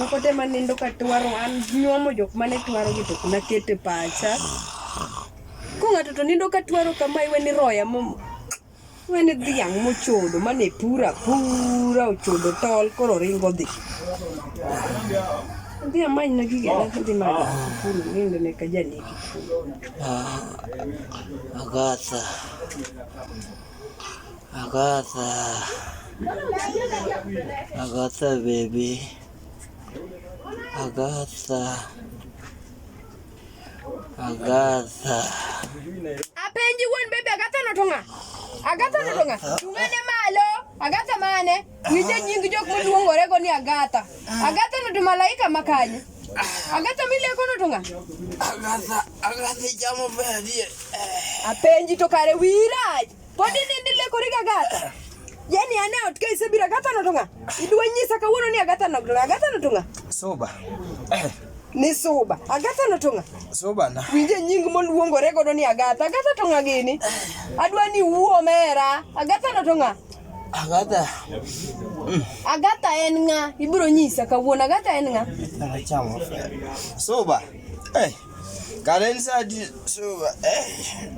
moko te manindo ka twaro an nyuomo jok mane twaro gi to na kete pacha. Ko ng'ato to nindo ka twaro kama iwe ni roya wene dhiang' mochodo mane pura ochodo tol koro ringo dhi. Dia main lagi gak ada di mana pun ini nek kajani. Agatha baby. Agatha. Apa yang jiwan baby Agatha no tonga? Tungane malo. Agatha mane? Nije nyingi jok muluongore go ni Agatha. Agatha no malaika makanya. Agatha mile ko no tonga? Agatha jamo badi. Apenji to kare wiraj. Podi ndile ko riga Agatha. Yani ane otke sebira Agatha no tonga. Idwa nyisa kawuono ni Agatha no tonga. Soba. Ni soba. Agatha no tonga. Soba na. Winje nying moluongore go ni Agatha. Agatha tonga gini. Adwa ni wuo mera. Agatha no tonga. Agatha en nga. Ibiro nyisa kawuono Agatha en nga. Chamo. Soba. Karensa di soba.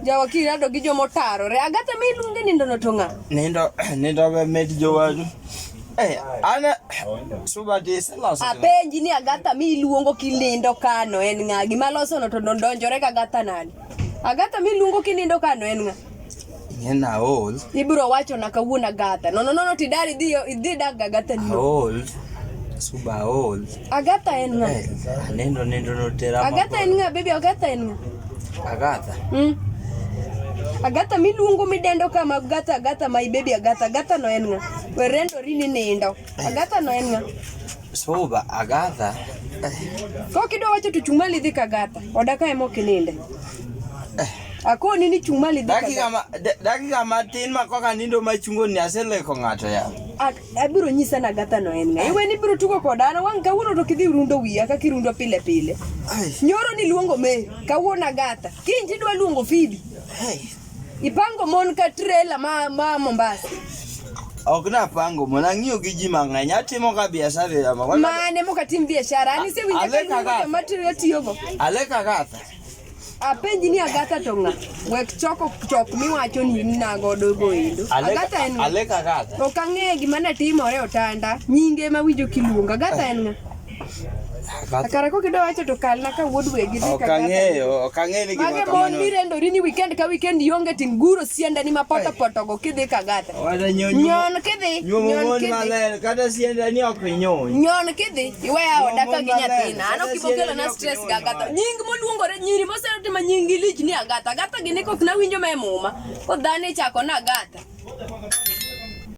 Jawakiri ado gi jomo tarore. Agatha miluonge nindo no tonga. Nindo be med jowadu. Ana soba de sala. Apenji ni Agatha miluongo kilindo kano en nga. Gima loso no to ndonjore ka Agatha nani. Agatha miluongo kilindo kano en nga. Ngena old. Ibiro wacho na kawuono Agatha. No tidari idhi dag Agatha ni. Old. Suba old. Agatha en nga. Nendo no tera. Agatha en nga baby Agatha en nga. Agatha. Agatha miluongo midendo kama Agatha my baby Agatha no en nga. Werendo rini nindo. Agatha no en nga. Soba Agatha. Ko kido wacho to chumali dhi ka Agatha. Odaka emo kininde. Ako nini chumali dhi ka dakika matin makoka nindo machungo ni aseleko ng'ato ya. Abiro nyisa na Agatha no en nga. Iwe ni biro tugo kodana wang kawuono to kidhi rundo wiya ka kirundo pile. Nyoro ni luongo me kawuono Agatha. Kinji dwa luongo Phoebe. Ipango mon ka trailer ma Mombasa. Okna pango mona ng'iyo gi ji mang'eny atimo ka biashara ya mane moka tim biashara ani se winja ka material tiyogo Aleka Agatha. Apenji ni Agatha tonga wek chok miwacho ni nago dogo endo Agatha en Aleka Agatha. Okang'e gima na timore otanda nyinge ma wijo kiluonga Agatha en nga. Akara ko kido wacho to kalna ka wuod wegi dhi ka okang'e ni gima kamano. Mage mirendo rini weekend ka weekend yonge tinguro sienda ni mapoto go kidhi ka Agatha. Wala nyon kidhi. Nyon maler kada sienda ni ok nyon. Nyon kidhi iweya odaka gi nyathina. Ano kibokelo na stress ga Agatha. Nying moluongore nyiri mosero tima nying lich ni Agatha. Agatha gini kok na winjo me muma. Ko dhani chako na Agatha.